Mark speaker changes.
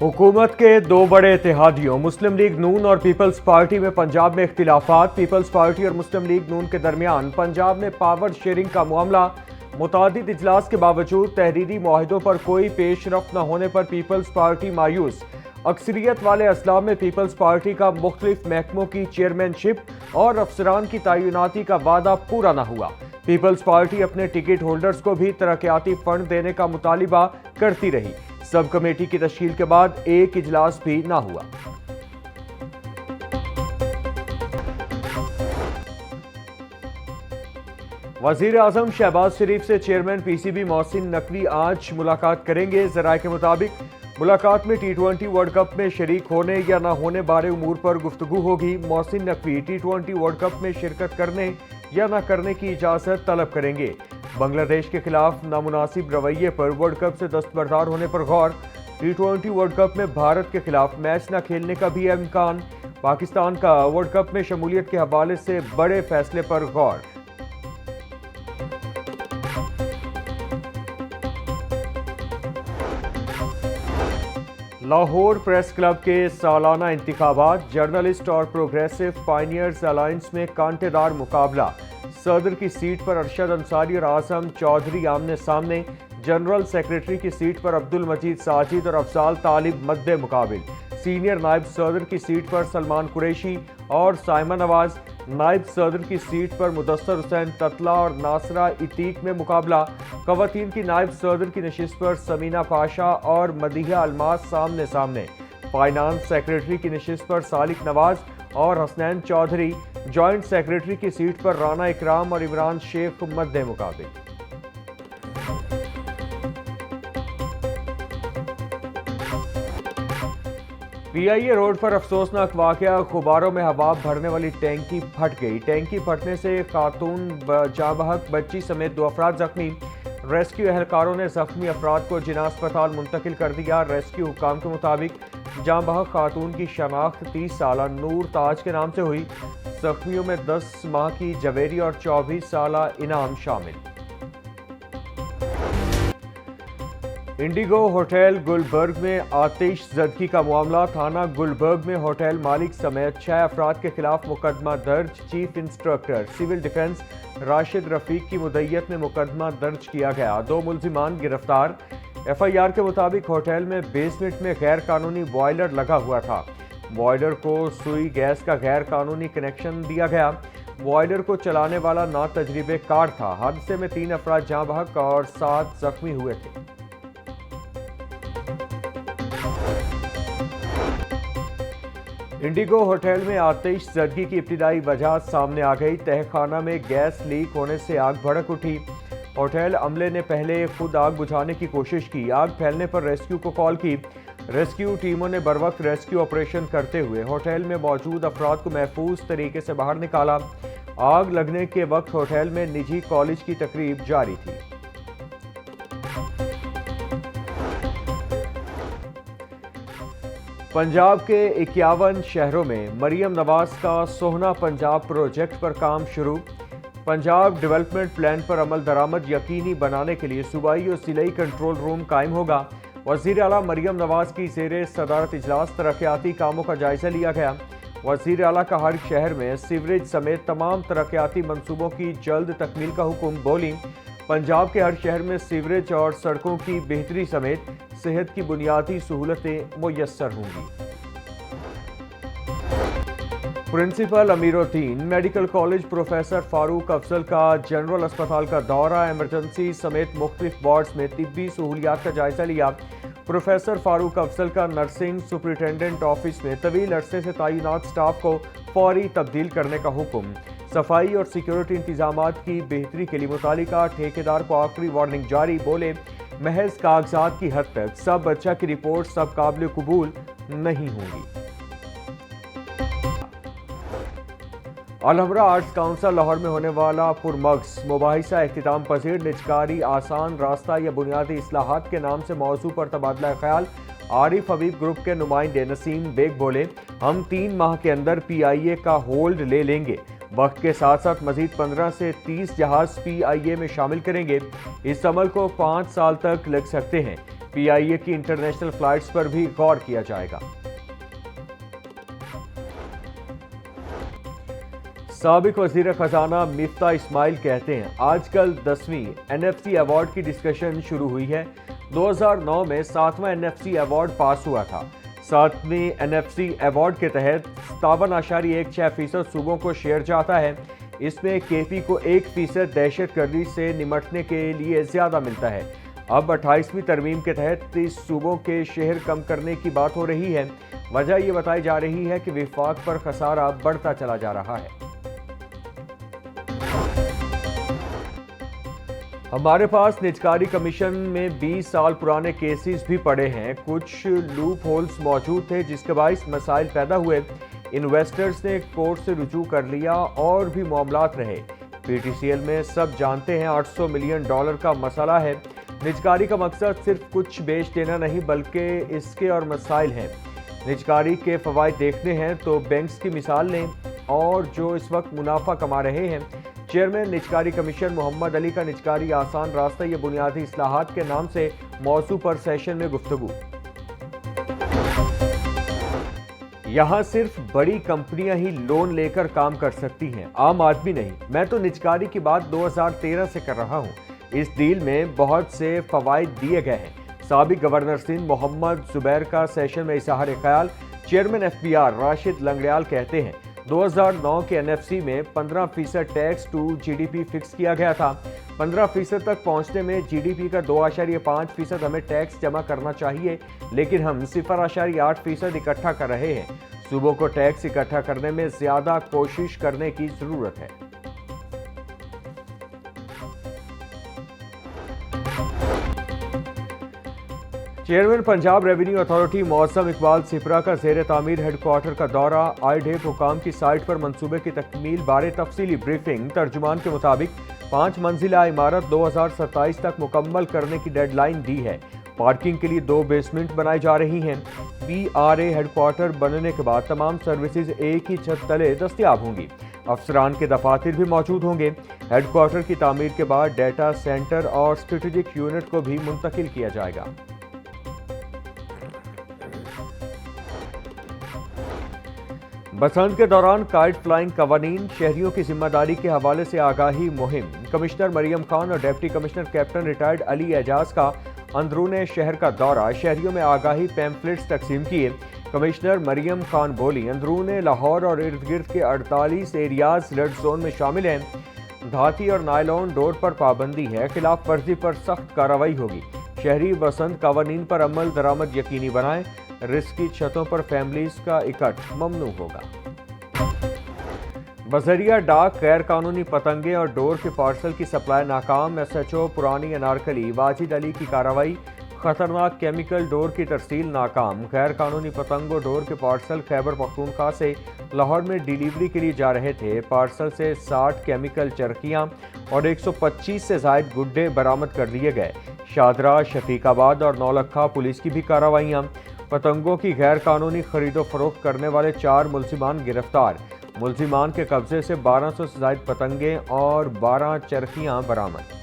Speaker 1: हुकूमत के दो बड़े इत्तेहादियों मुस्लिम लीग नून और पीपल्स पार्टी में पंजाब में इख्तिलाफात। पीपल्स पार्टी और मुस्लिम लीग नून के दरमियान पंजाब में पावर शेयरिंग का मामला। मुतादिद इजलास के बावजूद तहरीरी मुआहिदों पर कोई पेशरफ न होने पर पीपल्स पार्टी मायूस। अक्सरियत वाले असलाम में पीपल्स पार्टी का मुख्तलिफ महकमों की चेयरमैनशिप और अफसरान की तैनाती का वादा पूरा न हुआ। पीपल्स पार्टी अपने टिकट होल्डर्स को भी तरक्याती फंड देने का मुतालिबा करती रही। सब कमेटी की तश्कील के बाद एक इजलास भी ना हुआ। वजीर आजम शहबाज शरीफ से चेयरमैन पीसीबी मोहसिन नकवी आज मुलाकात करेंगे। जराये के मुताबिक मुलाकात में T20 वर्ल्ड कप में शरीक होने या ना होने बारे उमूर पर गुफ्तगू होगी। Mohsin Naqvi T20 world cup में शिरकत करने या ना करने की इजाजत तलब करेंगे। बांग्लादेश के खिलाफ नामुनासिब रवैये पर वर्ल्ड कप से दस्तबरदार होने पर गौर। T20 वर्ल्ड कप में भारत के खिलाफ मैच न खेलने का भी इम्कान। पाकिस्तान का वर्ल्ड कप में शमूलियत के हवाले से बड़े फैसले पर गौर। लाहौर प्रेस क्लब के सालाना इंतखाबात। जर्नलिस्ट और प्रोग्रेसिव पायनियर्स अलायंस में कांटेदार मुकाबला। सदर की सीट पर अरशद अंसारी और आजम चौधरी आमने सामने। जनरल सेक्रेटरी की सीट पर अब्दुल मजीद साजिद और अफजाल तालिब मद्दे मुकाबिल। सीनियर नायब सदर की सीट पर सलमान कुरैशी और साइमा नवाज। नायब सदर की सीट पर मुदस्सर हुसैन ततला और नासरा इतीक में मुकाबला। खवातीन की नायब सदर की नशिस्त पर समीना पाशा और मदीहा अलमास सामने सामने। फाइनेंस सेक्रेटरी की नशिस्त पर सालिक नवाज और हसनैन चौधरी। जॉइंट सेक्रेटरी की सीट पर राना इकराम और इमरान शेख मद्दे मुकाबिल। PIA रोड पर अफसोसनाक वाकया। गुब्बारों में हवा भरने वाली टैंकी फट गई। टैंकी फटने से खातून जाबहक बच्ची समेत 2 अफराद जख्मी। रेस्क्यू एहलकारों ने जख्मी अफराद को जिना अस्पताल मुंतकिल कर दिया। रेस्क्यू हुकाम के मुताबिक जाबहक खातून की शनाख्त 30 साला नूर ताज के नाम से हुई। जख्मियों में 10 माह की जवेरी और 24 साला इनाम शामिल। इंडिगो होटल गुलबर्ग में आतिशज़दगी का मामला। थाना गुलबर्ग में होटल मालिक समेत 6 अफराद के खिलाफ मुकदमा दर्ज। Chief instructor civil defence Rashid Rafiq की मुद्दत में मुकदमा दर्ज किया गया। 2 मुल्जिमान गिरफ्तार। FIR के मुताबिक होटल में बेसमेंट में गैर कानूनी बॉयलर लगा हुआ था। बॉयलर को सुई गैस का गैर कानूनी कनेक्शन दिया गया। बॉयलर को चलाने वाला ना तजरीबे कार था। हादसे में 3 अफराद जाँ बहक और 7 जख्मी हुए थे। इंडिगो होटल में आतिशज़दगी की इब्तिदाई वजह सामने आ गई। तहखाना में गैस लीक होने से आग भड़क उठी। होटल अमले ने पहले खुद आग बुझाने की कोशिश की। आग फैलने पर रेस्क्यू को कॉल की। रेस्क्यू टीमों ने बरवक्त रेस्क्यू ऑपरेशन करते हुए होटल में मौजूद अफराद को महफूज तरीके से बाहर निकाला। आग लगने के वक्त होटल में निजी कॉलेज की तकरीब जारी थी। पंजाब के 51 शहरों में मरियम नवाज का सोहना पंजाब प्रोजेक्ट पर काम शुरू। पंजाब डेवलपमेंट प्लान पर अमल दरामद यकीनी बनाने के लिए सूबाई और जिलाई कंट्रोल रूम कायम होगा। वज़ीर आला मरियम नवाज की ज़ेरे सदारत इजलास तरक्याती कामों का जायजा लिया गया। वज़ीर आला का हर शहर में सीवरेज समेत तमाम तरक्याती मंसूबों की जल्द तकमील का हुक्म। बोली पंजाब के हर शहर में सीवरेज और सड़कों की बेहतरी समेत सेहत की बुनियादी सहूलतें मुयस्सर होंगी। Principal Amiruddin medical college professor Farooq Afzal का जनरल अस्पताल का दौरा। इमरजेंसी समेत मुख्तलिफ वार्ड्स में तिब्बी सहूलियात का जायजा लिया। प्रोफेसर फारूक अफजल का नर्सिंग सुपरिटेंडेंट ऑफिस में तवील अरसे से तैनात स्टाफ को फौरी तब्दील करने का हुक्म। सफाई और सिक्योरिटी इंतजामात की बेहतरी के लिए मुतालिका ठेकेदार को आखिरी वार्निंग जारी। बोले महज कागजात की हद तक सब बच्चा की रिपोर्ट सब काबिल कबूल नहीं होंगी। अलहमरा आर्ट्स काउंसिल लाहौर में होने वाला पुरमग्स मुबाहिसा इख्तिताम पजीर। निजकारी आसान रास्ता या बुनियादी इस्लाहात के नाम से मौजू पर तबादला ख्याल। आरिफ हबीब ग्रुप के नुमाइंदे नसीम बेग बोले हम 3 माह के अंदर PIA का होल्ड ले लेंगे। वक्त के साथ साथ मजीद 15 से 30 जहाज PIA में शामिल करेंगे। इस अमल को 5 साल तक लग सकते हैं। पीआईए की इंटरनेशनल फ्लाइट्स पर भी गौर किया जाएगा। साबिक वजीर खजाना मिफ्ता इस्माइल कहते हैं, आजकल 10वीं एनएफसी अवार्ड की डिस्कशन शुरू हुई है। 2009 में 7वां एनएफसी अवार्ड पास हुआ था। 7वें एनएफसी अवार्ड के तहत 57.16% सूबों को शेयर जाता है। इसमें केपी को 1% दहशतगर्दी से निमटने के लिए ज्यादा मिलता है। अब 28वीं तरमीम के तहत 30 सूबों के शेयर कम करने की बात हो रही है। वजह यह बताई जा रही है कि विफाक पर खसारा बढ़ता चला जा रहा है। हमारे पास निजकारी कमीशन में 20 साल पुराने केसेस भी पड़े हैं। कुछ लूप होल्स मौजूद थे जिसके बाइस मसाइल पैदा हुए। इन्वेस्टर्स ने कोर्ट से रुजू कर लिया और भी मामलात रहे। पीटीसीएल में सब जानते हैं $800 मिलियन का मसला है। निजकारी का मकसद सिर्फ कुछ बेच देना नहीं बल्कि इसके और मसाइल हैं। निजकारी के फवायद देखने हैं तो बैंक्स की मिसाल लें और जो इस वक्त मुनाफा कमा रहे हैं। चेयरमैन निजकारी कमीशन मोहम्मद अली का निजकारी आसान रास्ता ये बुनियादी इस्लाहात के नाम से मौजू पर सेशन में गुफ्तगू। यहाँ सिर्फ बड़ी कंपनियां ही लोन लेकर काम कर सकती हैं, आम आदमी नहीं। मैं तो निजकारी की बात 2013 से कर रहा हूँ। इस डील में बहुत से फवायद दिए गए हैं। साबिक गवर्नर सिंध मोहम्मद जुबैर का सेशन में इजहार ख्याल। चेयरमैन FBR राशिद लंगड़ियाल कहते हैं, 2009 के एनएफसी में 15% टैक्स टू जीडीपी फिक्स किया गया था। 15% तक पहुंचने में जीडीपी का 2.5% हमें टैक्स जमा करना चाहिए, लेकिन हम 0.8% इकट्ठा कर रहे हैं। सूबों को टैक्स इकट्ठा करने में ज्यादा कोशिश करने की जरूरत है। चेयरमैन पंजाब रेवेन्यू अथॉरिटी मौसम इकबाल सिपरा का जेर तामीर हेडक्वार्टर का दौरा। आईडेक हुकाम की साइट पर मंसूबे की तकमील बारे तफसीली ब्रीफिंग। तर्जुमान के मुताबिक 5 मंजिला इमारत 2027 तक मुकम्मल करने की डेडलाइन दी है। पार्किंग के लिए 2 बेसमेंट बनाई जा रही हैं। PRA हेडक्वार्टर बनने के बाद तमाम सर्विसेज एक ही छत तले दस्तियाब होंगी। अफसरान के दफातर भी मौजूद होंगे। हेडक्वार्टर की तामीर के बाद डेटा सेंटर और स्ट्रेटेजिक यूनिट को भी मुंतकिल किया जाएगा। बसंत के दौरान काइट फ्लाइंग कवानीन, शहरियों की जिम्मेदारी के हवाले से आगाही मुहिम। कमिश्नर मरियम खान और deputy commissioner captain retired Ali Ejaz का अंदरूने शहर का दौरा। शहरियों में आगाही पैम्फलेट्स तकसीम किए। कमिश्नर मरियम खान बोली, अंदरूने लाहौर और इर्द गिर्द के 48 एरियाज रेड जोन में शामिल हैं। धाती और नायलॉन डोर पर पाबंदी है। खिलाफ वर्जी पर सख्त कार्रवाई होगी। शहरी बसंत कवानीन पर अमल दरामद यकीनी बनाएं। रिस्की छतों पर फैमिलीज का इकट्ठ ममनू होगा। बजरिया डाक गैर कानूनी पतंगे और डोर के पार्सल की सप्लाई नाकाम। SHO पुरानी अनारकली वाजिद अली की कार्रवाई। खतरनाक केमिकल डोर की तरसील नाकाम। गैर कानूनी पतंगों डोर के पार्सल खैबर पख्तूनख्वा से लाहौर में डिलीवरी के लिए जा रहे थे। पार्सल से 60 केमिकल चरखियाँ और 125 से जायद गुड्डे बरामद कर लिए गए। शादरा, शफीकाबाद और नौलखा पुलिस की भी कार्रवाइयाँ। पतंगों की गैर कानूनी खरीदो फरोख्त करने वाले 4 मुलजिमान गिरफ्तार। मुलजिमान के कब्जे से 1200 से जायद पतंगे और 12 चरखियाँ बरामद।